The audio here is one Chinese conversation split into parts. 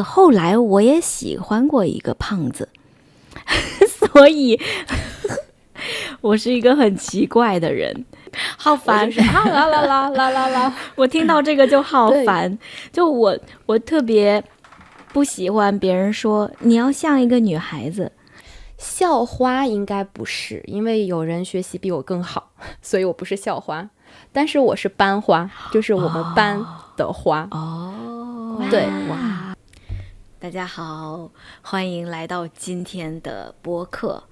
后来我也喜欢过一个胖子，所以我是一个很奇怪的人，好烦！啦啦啦啦啦啦，我听到这个就好烦。就我特别不喜欢别人说你要像一个女孩子。校花应该不是，因为有人学习比我更好，所以我不是校花。但是我是班花，就是我们班的花。对，哇！大家好，欢迎来到今天的播客。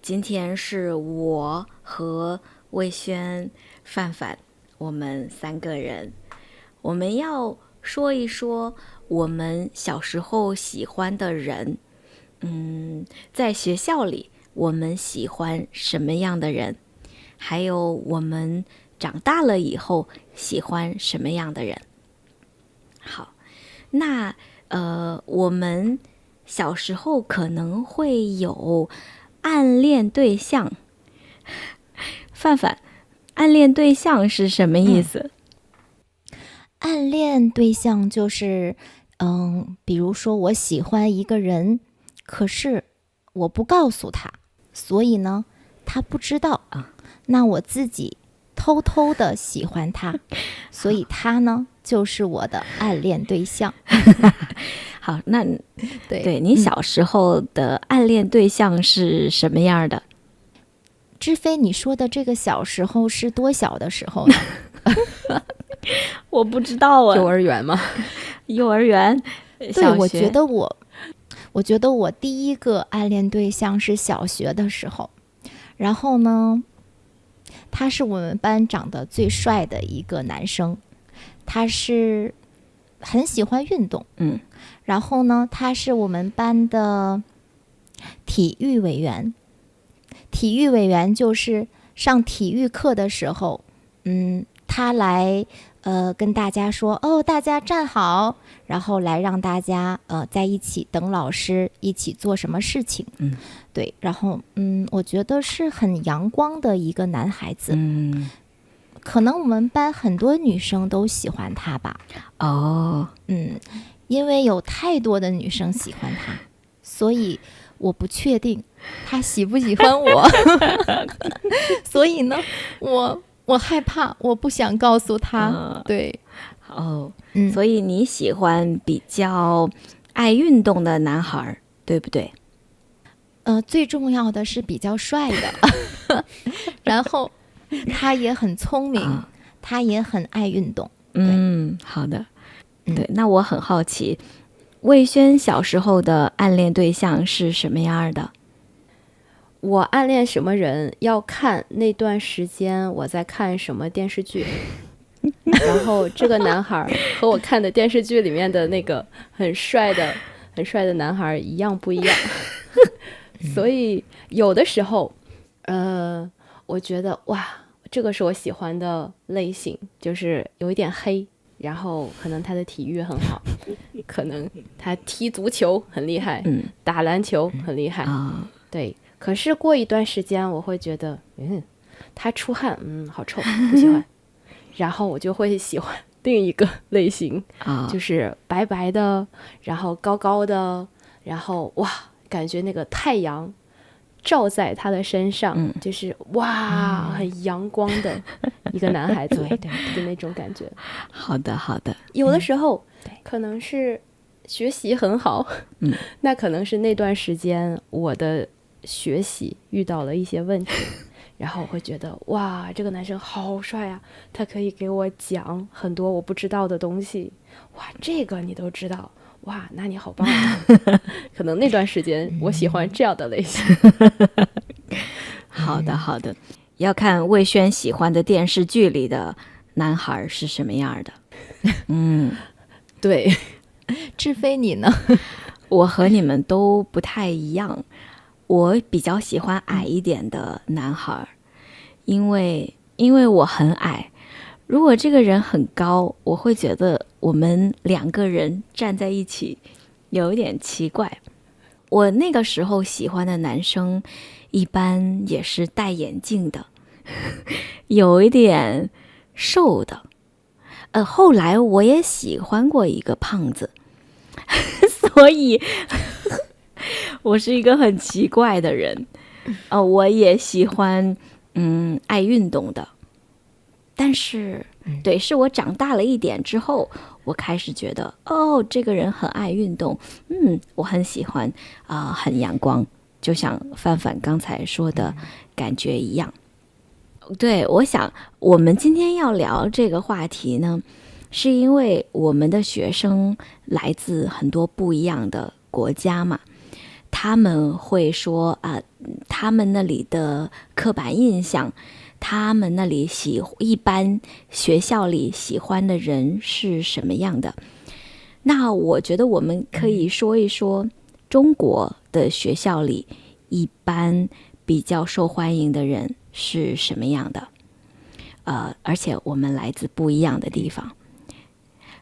今天是我和魏轩、范范，我们3个人，我们要说一说我们小时候喜欢的人。在学校里我们喜欢什么样的人，还有我们长大了以后喜欢什么样的人。好，那我们小时候可能会有暗恋对象。范范，暗恋对象是什么意思？暗恋对象就是比如说我喜欢一个人，可是我不告诉他，所以呢他不知道那我自己偷偷的喜欢他，所以他呢就是我的暗恋对象。好，那对你小时候的暗恋对象是什么样的？志飞，你说的这个小时候是多小的时候呢？我不知道啊。幼儿园吗？幼儿园，对，我觉得我第一个暗恋对象是小学的时候，然后呢，他是我们班长得最帅的一个男生，他是很喜欢运动，然后呢，他是我们班的体育委员。体育委员就是上体育课的时候，他来跟大家说大家站好，然后来让大家在一起等老师，一起做什么事情。对，然后我觉得是很阳光的一个男孩子。可能我们班很多女生都喜欢他吧。因为有太多的女生喜欢他，所以我不确定他喜不喜欢我。所以呢我害怕，我不想告诉他。对，所以你喜欢比较爱运动的男孩，对不对？最重要的是比较帅的。然后他也很聪明，他也很爱运动。好的。对，那我很好奇，魏轩小时候的暗恋对象是什么样的？我暗恋什么人要看那段时间我在看什么电视剧，然后这个男孩和我看的电视剧里面的那个很帅的男孩一样不一样。所以有的时候我觉得哇，这个是我喜欢的类型，就是有一点黑，然后可能他的体育很好，可能他踢足球很厉害，打篮球很厉害。对，可是过一段时间我会觉得他出汗好臭，不喜欢。然后我就会喜欢另一个类型，就是白白的，然后高高的，然后哇，感觉那个太阳照在他的身上，就是哇，很阳光的一个男孩子。对的那种感觉。好的好的。有的时候可能是学习很好，那可能是那段时间我的学习遇到了一些问题，然后我会觉得哇，这个男生好帅啊，他可以给我讲很多我不知道的东西，哇，这个你都知道，哇，那你好棒啊。可能那段时间我喜欢这样的类型。好的好的，要看魏轩喜欢的电视剧里的男孩是什么样的。对。志飞你呢？我和你们都不太一样，我比较喜欢矮一点的男孩，因为我很矮，如果这个人很高，我会觉得我们2个人站在一起有一点奇怪。我那个时候喜欢的男生一般也是戴眼镜的，有一点瘦的。后来我也喜欢过一个胖子，所所以我是一个很奇怪的人。我也喜欢爱运动的，但是对，是我长大了一点之后，我开始觉得这个人很爱运动，我很喜欢很阳光，就像范范刚才说的感觉一样。对，我想我们今天要聊这个话题呢，是因为我们的学生来自很多不一样的国家嘛，他们会说他们那里的刻板印象，他们那里一般学校里喜欢的人是什么样的。那我觉得我们可以说一说中国的学校里一般比较受欢迎的人是什么样的，而且我们来自不一样的地方。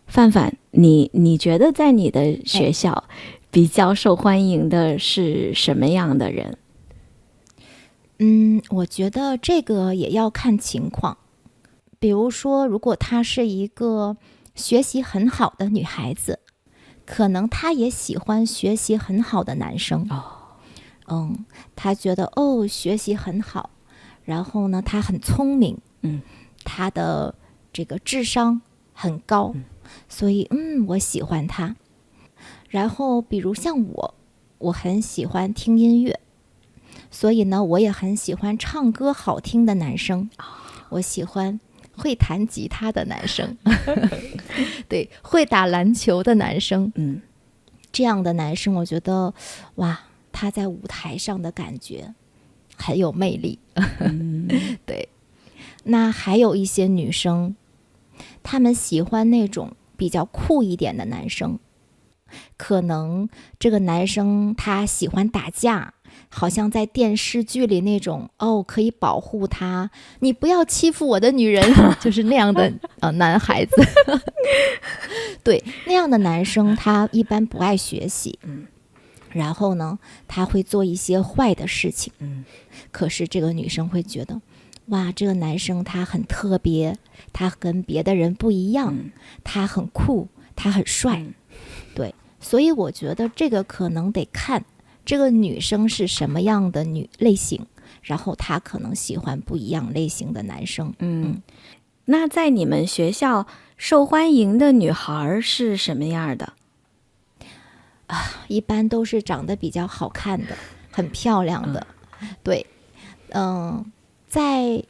范范，你觉得在你的学校比较受欢迎的是什么样的人？我觉得这个也要看情况。比如说，如果她是一个学习很好的女孩子，可能她也喜欢学习很好的男生。她觉得学习很好，然后呢，她很聪明，她的这个智商很高，所以我喜欢她。然后比如像我很喜欢听音乐，所以呢，我也很喜欢唱歌好听的男生，我喜欢会弹吉他的男生，对，会打篮球的男生，这样的男生，我觉得哇，他在舞台上的感觉很有魅力。对，那还有一些女生，她们喜欢那种比较酷一点的男生，可能这个男生他喜欢打架，好像在电视剧里那种可以保护他，你不要欺负我的女人，就是那样的男孩子。对，那样的男生他一般不爱学习，然后呢，他会做一些坏的事情，可是这个女生会觉得，哇，这个男生他很特别，他跟别的人不一样，他很酷，他很帅，对，所以我觉得这个可能得看这个女生是什么样的类型，然后她可能喜欢不一样类型的男生。那在你们学校受欢迎的女孩是什么样的？一般都是长得比较好看的，很漂亮的。对，在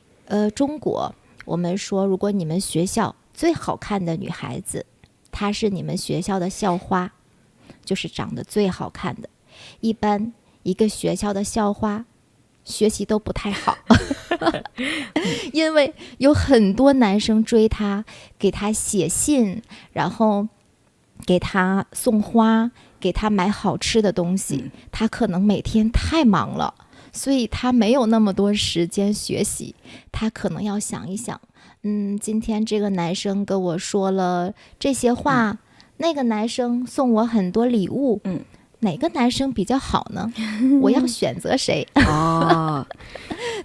中国，我们说，如果你们学校最好看的女孩子，她是你们学校的校花，就是长得最好看的。一般一个学校的校花学习都不太好，因为有很多男生追她，给她写信，然后给她送花，给她买好吃的东西，她可能每天太忙了，所以她没有那么多时间学习，她可能要想一想，今天这个男生跟我说了这些话，那个男生送我很多礼物，哪个男生比较好呢？我要选择谁？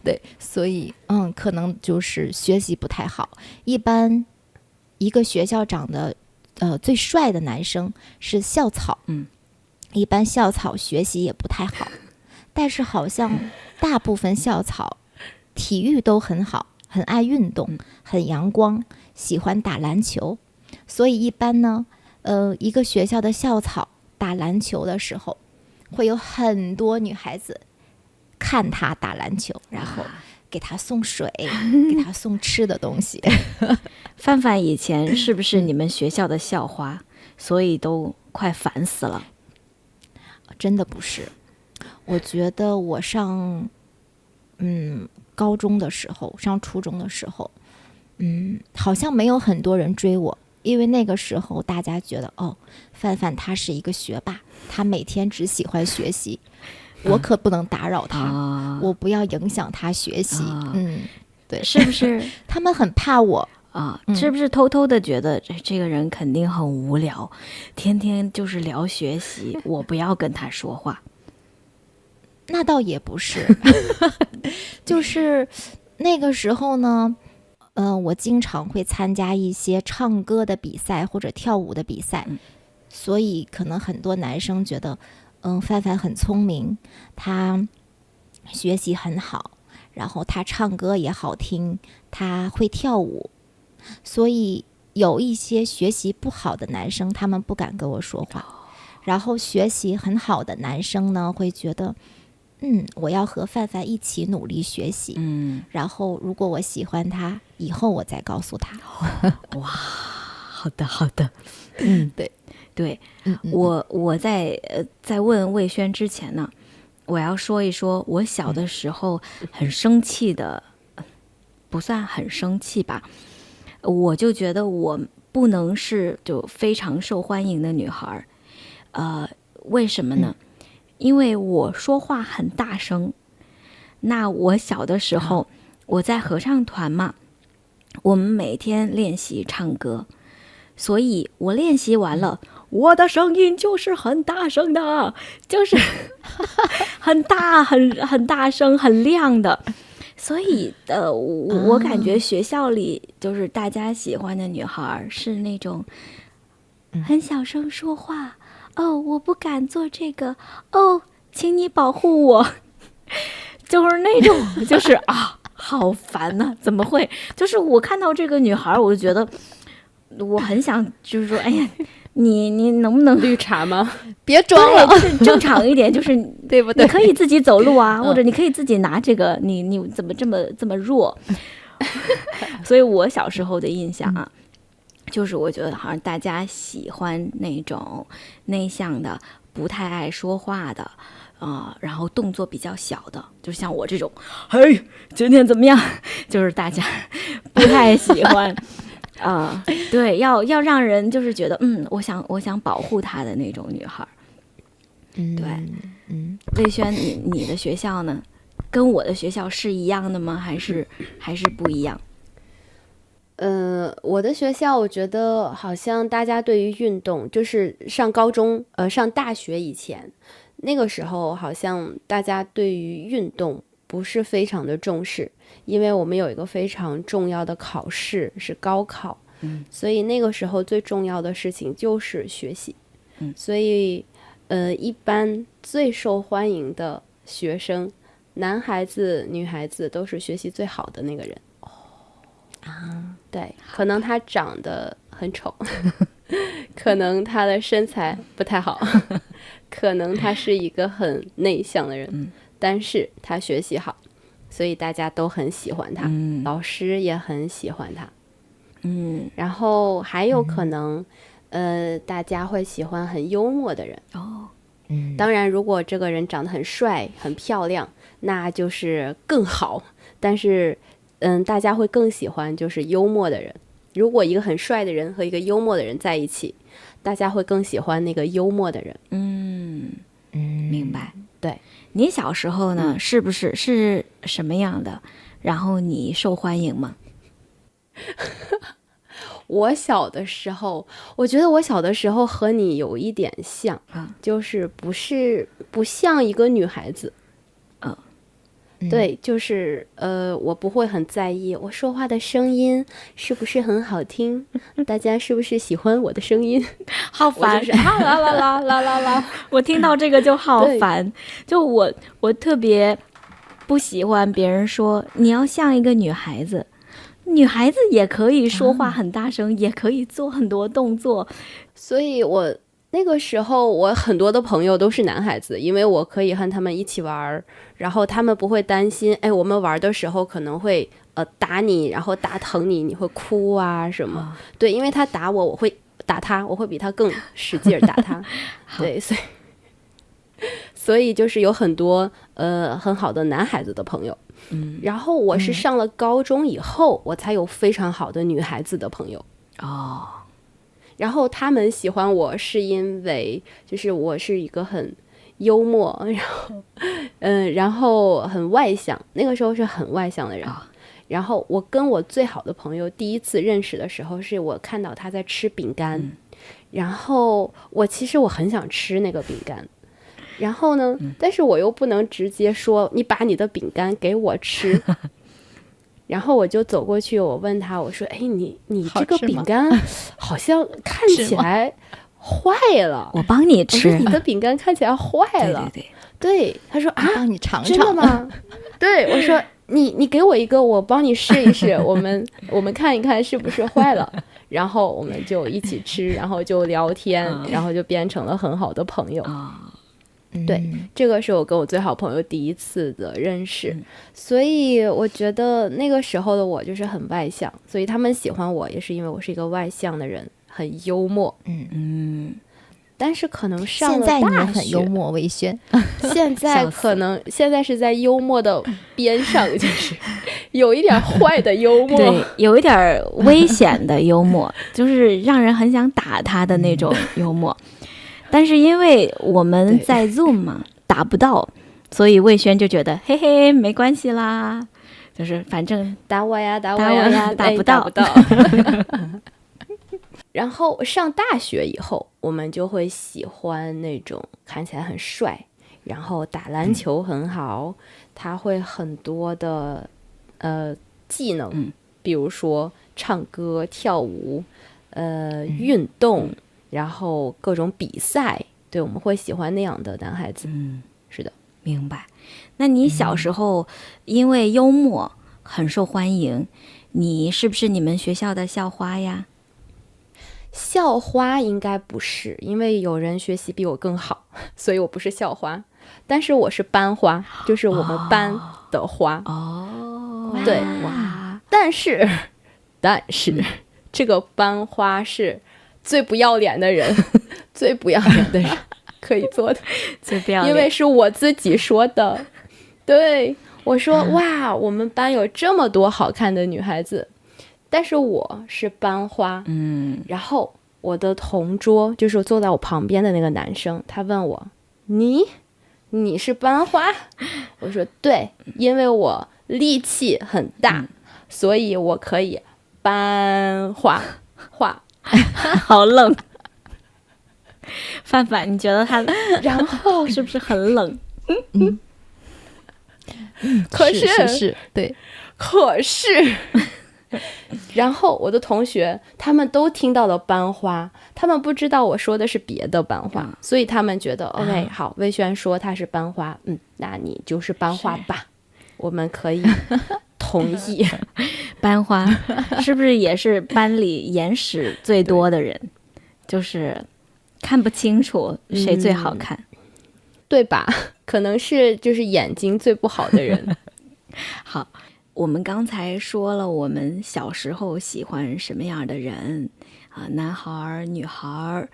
对，所以可能就是学习不太好。一般一个学校长得最帅的男生是校草，一般校草学习也不太好，但是好像大部分校草体育都很好，很爱运动，很阳光，喜欢打篮球，所以一般呢，一个学校的校草打篮球的时候，会有很多女孩子看他打篮球，然后给他送水，给他送吃的东西。范范以前是不是你们学校的校花？所以都快烦死了。真的不是，我觉得我上高中的时候，上初中的时候，好像没有很多人追我。因为那个时候大家觉得范范他是一个学霸，他每天只喜欢学习，我可不能打扰他，我不要影响他学习。对，是不是他们很怕我是不是偷偷的觉得这个人肯定很无聊，天天就是聊学习，我不要跟他说话？那倒也不是，就是那个时候呢，我经常会参加一些唱歌的比赛或者跳舞的比赛，所以可能很多男生觉得，范范很聪明，他学习很好，然后他唱歌也好听，他会跳舞，所以有一些学习不好的男生，他们不敢跟我说话。然后学习很好的男生呢，会觉得，我要和范范一起努力学习。然后如果我喜欢他，以后我再告诉他。哇，好的好的。对，我在问魏轩之前呢，我要说一说我小的时候很生气的，不算很生气吧，我就觉得我不能是就非常受欢迎的女孩。为什么呢？因为我说话很大声。那我小的时候，我在合唱团嘛，我们每天练习唱歌，所以我练习完了，我的声音就是很大声的，就是很大很大声很亮的。所以我感觉学校里就是大家喜欢的女孩是那种很小声说话，我不敢做这个，请你保护我。就是那种就是好烦啊，怎么会？就是我看到这个女孩，我就觉得我很想就是说，哎呀，你能不能绿茶吗？别装了，就是正常一点，就是对不对？你可以自己走路啊，或者你可以自己拿这个，你怎么这么弱？所以我小时候的印象啊，就是我觉得好像大家喜欢那种内向的，不太爱说话的。然后动作比较小的，就像我这种，嘿，今天怎么样？就是大家不太喜欢。对，要让人就是觉得，我想保护她的那种女孩。对，魏轩，你的学校呢，跟我的学校是一样的吗？还是不一样？我的学校，我觉得好像大家对于运动，就是上高中、上大学以前，那个时候好像大家对于运动不是非常的重视，因为我们有一个非常重要的考试是高考，所以那个时候最重要的事情就是学习，所以一般最受欢迎的学生，男孩子、女孩子都是学习最好的那个人。对，可能他长得很丑，可能他的身材不太好，可能他是一个很内向的人，但是他学习好，所以大家都很喜欢他，老师也很喜欢他。然后还有可能大家会喜欢很幽默的人。当然如果这个人长得很帅很漂亮，那就是更好，但是大家会更喜欢就是幽默的人。如果一个很帅的人和一个幽默的人在一起，大家会更喜欢那个幽默的人。明白。对，你小时候呢，是不是是什么样的？然后你受欢迎吗？我小的时候，我觉得我小的时候和你有一点像，就是不像一个女孩子。对，就是我不会很在意我说话的声音是不是很好听，大家是不是喜欢我的声音。好烦，就是啦啦啦啦啦啦，我听到这个就好烦。就我特别不喜欢别人说你要像一个女孩子，女孩子也可以说话很大声，也可以做很多动作。所以我那个时候我很多的朋友都是男孩子，因为我可以和他们一起玩，然后他们不会担心，我们玩的时候可能会打你，然后打疼你，你会哭啊什么。对，因为他打我，我会打他，我会比他更使劲打他。对，所以就是有很多很好的男孩子的朋友。然后我是上了高中以后，我才有非常好的女孩子的朋友。然后他们喜欢我是因为就是我是一个很幽默，然后很外向，那个时候是很外向的人。然后我跟我最好的朋友第一次认识的时候，是我看到他在吃饼干，然后其实我很想吃那个饼干，然后呢，但是我又不能直接说你把你的饼干给我吃。然后我就走过去，我问他，我说你这个饼干好像看起来坏了，我帮你我说吃。你的饼干看起来坏了。对，对，他说啊，帮你尝真的尝。吗？对，我说你给我一个，我帮你试一试，我们看一看是不是坏了。然后我们就一起吃，然后就聊天，然后就变成了很好的朋友。对，这个是我跟我最好朋友第一次的认识，所以我觉得那个时候的我就是很外向，所以他们喜欢我也是因为我是一个外向的人，很幽默。但是可能上现了大学，在你也很幽默，魏轩。现在可能现在是在幽默的边上，就是有一点坏的幽默，对，有一点危险的幽默，就是让人很想打他的那种幽默。但是因为我们在 Zoom 嘛，打不到，所以魏轩就觉得嘿嘿没关系啦，就是反正打我呀，打我呀，打不到。然后上大学以后，我们就会喜欢那种看起来很帅，然后打篮球很好，他会很多的技能，比如说唱歌、跳舞，运动。然后各种比赛，对，我们会喜欢那样的男孩子。是的，明白。那你小时候因为幽默很受欢迎，你是不是你们学校的校花呀？校花应该不是，因为有人学习比我更好，所以我不是校花。但是我是班花，就是我们班的花。对，哇！但是这个班花是最不要脸的人，最不要脸的人可以做的，最不要脸，因为是我自己说的。对，我说哇，我们班有这么多好看的女孩子，但是我是班花。然后我的同桌，就是坐在我旁边的那个男生，他问我，你是班花？我说对，因为我力气很大，所以我可以班花。好冷。范范，你觉得他然后是不是很冷？可是对，可是然后我的同学他们都听到了班花，他们不知道我说的是别的班花，所以他们觉得 OK 好，魏轩说他是班花，那你就是班花吧，我们可以同意。班花是不是也是班里眼屎最多的人？就是看不清楚谁最好看，对吧？可能是就是眼睛最不好的人。好，我们刚才说了我们小时候喜欢什么样的人啊，男孩女孩。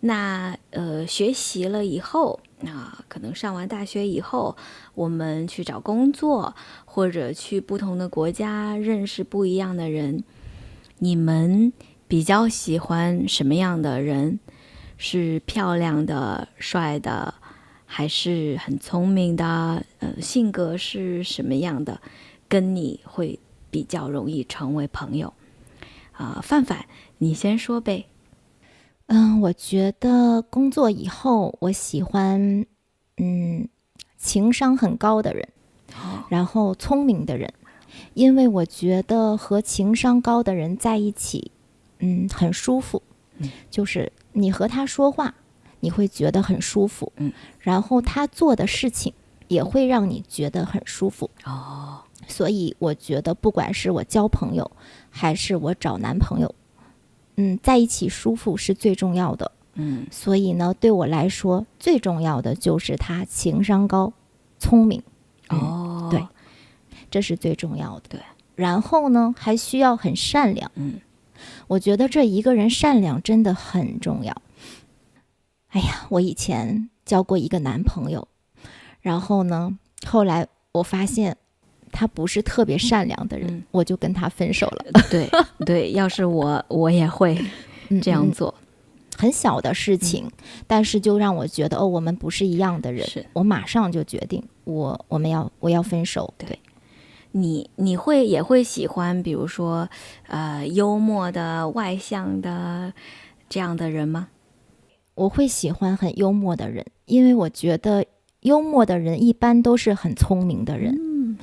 那学习了以后，可能上完大学以后，我们去找工作，或者去不同的国家认识不一样的人。你们比较喜欢什么样的人？是漂亮的、帅的，还是很聪明的？性格是什么样的？跟你会比较容易成为朋友？范范，你先说呗。我觉得工作以后，我喜欢情商很高的人，然后聪明的人，因为我觉得和情商高的人在一起，很舒服，就是你和他说话，你会觉得很舒服，然后他做的事情也会让你觉得很舒服。所以我觉得不管是我交朋友，还是我找男朋友，在一起舒服是最重要的。所以呢，对我来说最重要的就是他情商高、聪明。对，这是最重要的。对，然后呢，还需要很善良。我觉得这一个人善良真的很重要。哎呀，我以前交过一个男朋友，然后呢，后来我发现他不是特别善良的人，我就跟他分手了。对，要是我也会这样做。很小的事情，但是就让我觉得我们不是一样的人。我马上就决定我要分手。对，你也会喜欢比如说幽默的、外向的这样的人吗？我会喜欢很幽默的人，因为我觉得幽默的人一般都是很聪明的人。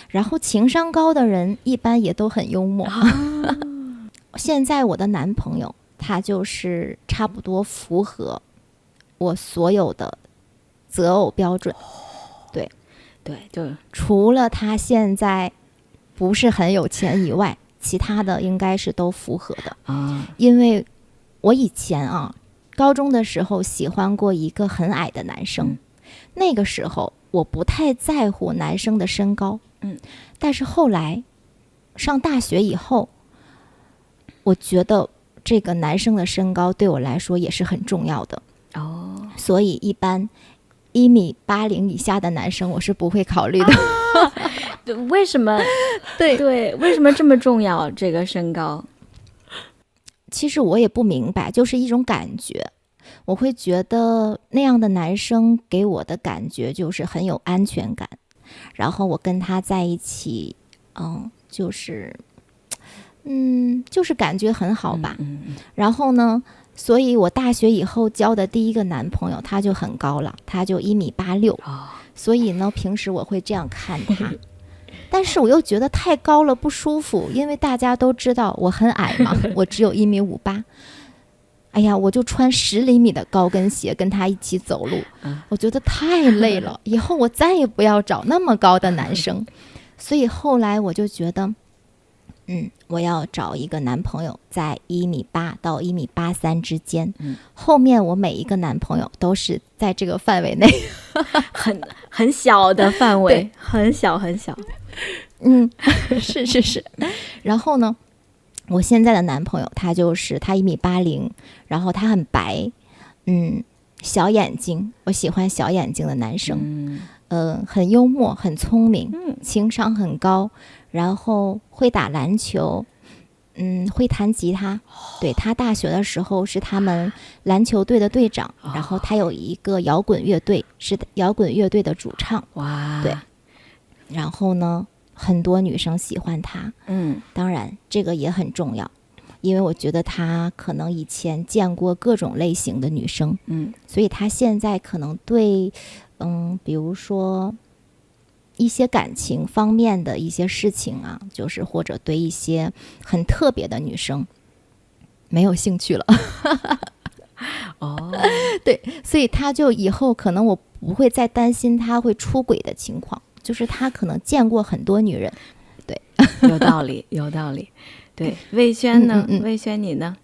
然后情商高的人一般也都很幽默。现在我的男朋友他就是差不多符合我所有的择偶标准。对，就除了他现在不是很有钱以外，其他的应该是都符合的。因为我以前高中的时候喜欢过一个很矮的男生，那个时候我不太在乎男生的身高，但是后来上大学以后，我觉得这个男生的身高对我来说也是很重要的。所以一般1.80米以下的男生我是不会考虑的。为什么？对，为什么这么重要？这个身高？其实我也不明白，就是一种感觉。我会觉得那样的男生给我的感觉就是很有安全感，然后我跟他在一起，就是感觉很好吧。然后呢，所以我大学以后交的第一个男朋友他就很高了，他就1.86米。所以呢，平时我会这样看他。但是我又觉得太高了不舒服，因为大家都知道我很矮嘛，我只有1.58米。哎呀，我就穿10厘米的高跟鞋跟他一起走路，我觉得太累了，以后我再也不要找那么高的男生。所以后来我就觉得我要找一个男朋友在1.8米到1.83米之间。后面我每一个男朋友都是在这个范围内。很小的范围，很小很小。是。然后呢，我现在的男朋友他1.80米，然后他很白，小眼睛，我喜欢小眼睛的男生。很幽默，很聪明，情商很高，然后会打篮球，会弹吉他。对，他大学的时候是他们篮球队的队长，然后他有一个摇滚乐队，是摇滚乐队的主唱。对。然后呢，很多女生喜欢他。当然这个也很重要，因为我觉得他可能以前见过各种类型的女生，所以他现在可能对比如说一些感情方面的一些事情就是或者对一些很特别的女生没有兴趣了。对，所以他就以后可能我不会再担心他会出轨的情况，就是他可能见过很多女人。对，有道理，有道理。对，魏轩呢？魏轩你呢？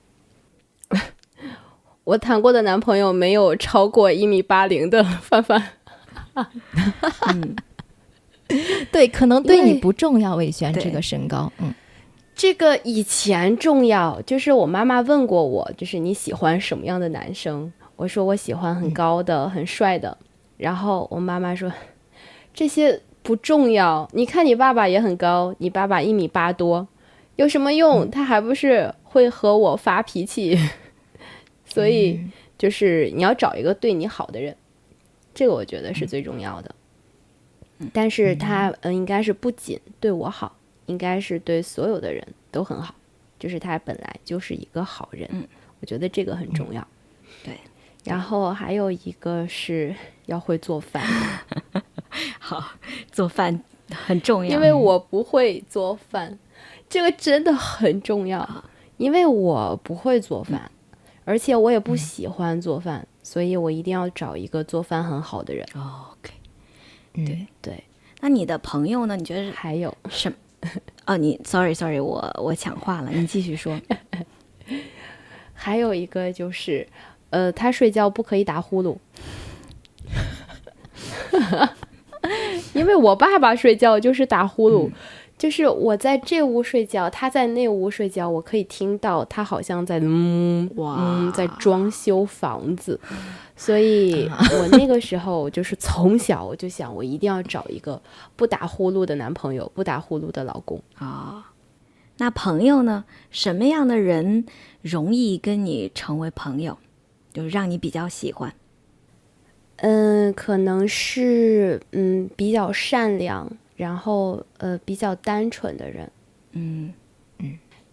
我谈过的男朋友没有超过1.80米的范范。对，可能对你不重要，魏轩这个身高。这个以前重要，就是我妈妈问过我，就是你喜欢什么样的男生？我说我喜欢很高的，很帅的。然后我妈妈说，这些不重要，你看你爸爸也很高，你爸爸1.8米多，有什么用？他还不是会和我发脾气。所以就是你要找一个对你好的人，这个我觉得是最重要的。但是他应该是不仅对我好，应该是对所有的人都很好，就是他本来就是一个好人。我觉得这个很重要。对，然后还有一个是要会做饭。好，做饭很重要，因为我不会做饭，这个真的很重要。因为我不会做饭，而且我也不喜欢做饭，所以我一定要找一个做饭很好的人。OK。对。那你的朋友呢？你觉得还有什么？你 sorry， 我抢话了，你继续说。还有一个就是，他睡觉不可以打呼噜。因为我爸爸睡觉就是打呼噜。就是我在这屋睡觉，他在那屋睡觉，我可以听到他好像在在装修房子。所以我那个时候就是从小我就想，我一定要找一个不打呼噜的男朋友，不打呼噜的老公。那朋友呢？什么样的人容易跟你成为朋友，就是让你比较喜欢？可能是比较善良，然后比较单纯的人。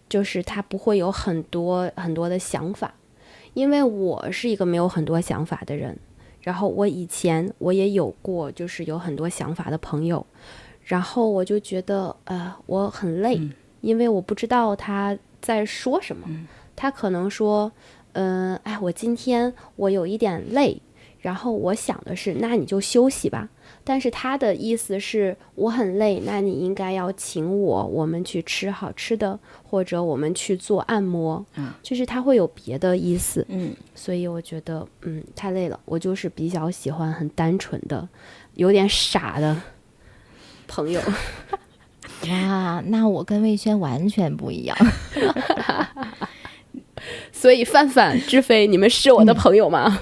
就是他不会有很多很多的想法。因为我是一个没有很多想法的人，然后我以前我也有过就是有很多想法的朋友，然后我就觉得我很累，因为我不知道他在说什么，他可能说，哎，我今天我有一点累，然后我想的是，那你就休息吧。但是他的意思是我很累，那你应该要请我们去吃好吃的，或者我们去做按摩，就是他会有别的意思。所以我觉得太累了，我就是比较喜欢很单纯的有点傻的朋友。哇，那我跟魏轩完全不一样。所以范范、志飞，你们是我的朋友吗？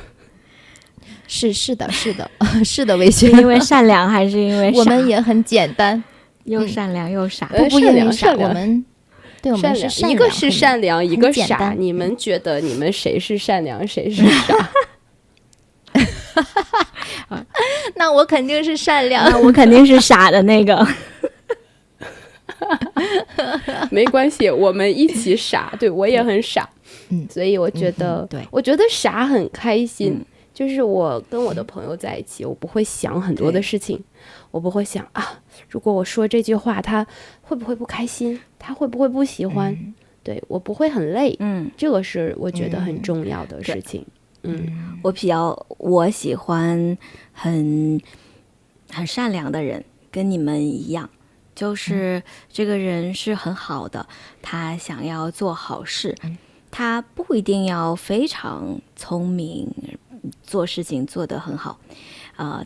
是的，是的，魏轩，因为善良还是因为傻？我们也很简单，又善良又傻。不因为傻，善良我们是善良，一个是善良，一个傻。单你们觉得你们谁是善良，谁是傻？那我肯定是善良，我肯定是傻的那个。没关系，我们一起傻。对，我也很傻。所以我觉得，我觉得傻很开心。就是我跟我的朋友在一起，我不会想很多的事情，我不会想啊，如果我说这句话，他会不会不开心？他会不会不喜欢？对，我不会很累。这个是我觉得很重要的事情。我喜欢很善良的人，跟你们一样，就是这个人是很好的，他想要做好事，他不一定要非常聪明，做事情做得很好，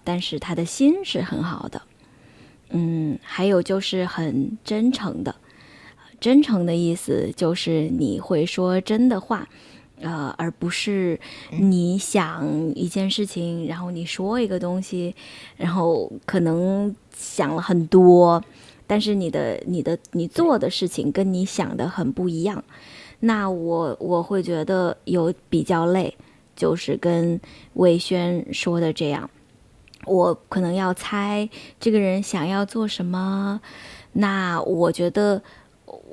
但是他的心是很好的。还有就是很真诚的，真诚的意思就是你会说真的话，而不是你想一件事情，然后你说一个东西，然后可能想了很多，但是你做的事情跟你想的很不一样，那我会觉得有比较累，就是跟魏轩说的这样，我可能要猜这个人想要做什么，那我觉得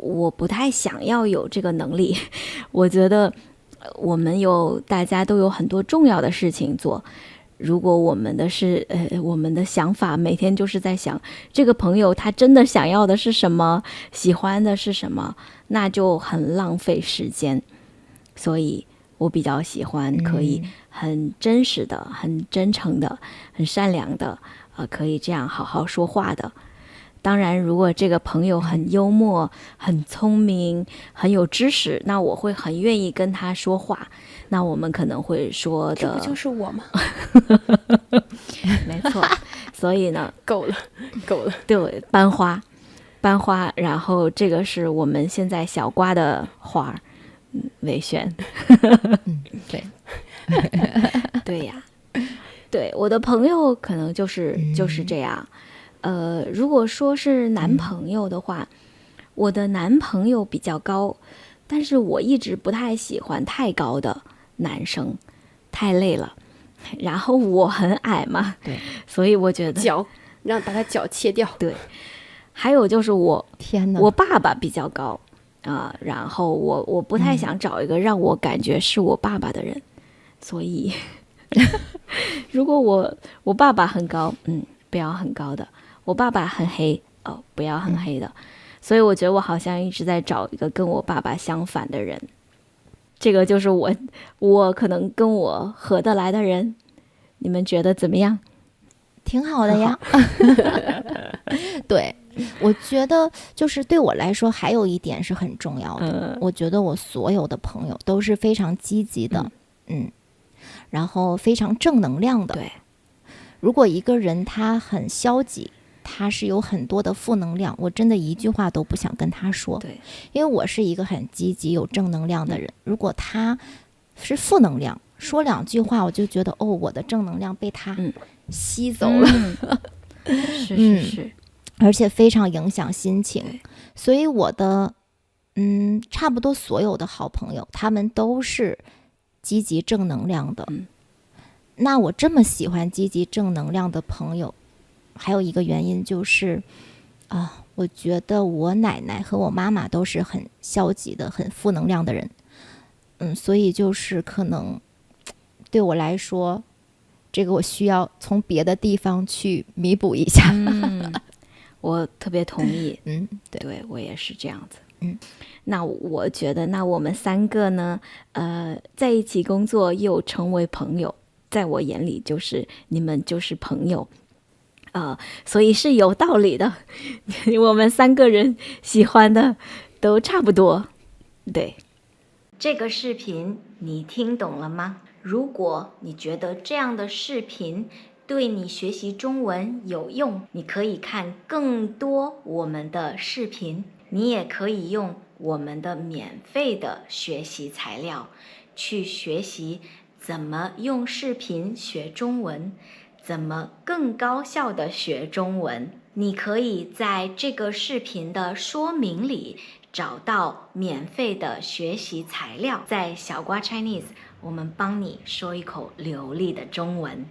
我不太想要有这个能力。我觉得大家都有很多重要的事情做，如果我们的想法每天就是在想这个朋友他真的想要的是什么，喜欢的是什么，那就很浪费时间。所以我比较喜欢可以很真实的、很真诚的、很善良的，可以这样好好说话的。当然如果这个朋友很幽默、很聪明、很有知识，那我会很愿意跟他说话，那我们可能会说的，这不就是我吗？没错。所以呢，够了对，班花，然后这个是我们现在小瓜的花，魏轩。对对呀，对，我的朋友可能就是这样。如果说是男朋友的话，我的男朋友比较高，但是我一直不太喜欢太高的男生，太累了。然后我很矮嘛，对，所以我觉得把他脚切掉。对，还有就是天哪，我爸爸比较高然后我不太想找一个让我感觉是我爸爸的人，所以如果我爸爸很高，不要很高的。我爸爸很黑，不要很黑的。所以我觉得我好像一直在找一个跟我爸爸相反的人，这个就是我可能跟我合得来的人。你们觉得怎么样？挺好的呀。对，我觉得就是对我来说还有一点是很重要的，我觉得我所有的朋友都是非常积极的，然后非常正能量的。对，如果一个人他很消极，他是有很多的负能量，我真的一句话都不想跟他说。对，因为我是一个很积极有正能量的人，如果他是负能量，说两句话我就觉得我的正能量被他吸走了。是，而且非常影响心情。所以我的差不多所有的好朋友他们都是积极正能量的。那我这么喜欢积极正能量的朋友，还有一个原因就是我觉得我奶奶和我妈妈都是很消极的、很负能量的人。所以就是可能对我来说，这个我需要从别的地方去弥补一下。我特别同意。对，我也是这样子。那我觉得，那我们3个呢，在一起工作又成为朋友，在我眼里就是你们就是朋友，所以是有道理的。我们3个人喜欢的都差不多，对。这个视频你听懂了吗？如果你觉得这样的视频对你学习中文有用，你可以看更多我们的视频，你也可以用我们的免费的学习材料去学习怎么用视频学中文，怎么更高效的学中文。你可以在这个视频的说明里找到免费的学习材料，在小瓜 Chinese，我们帮你说一口流利的中文。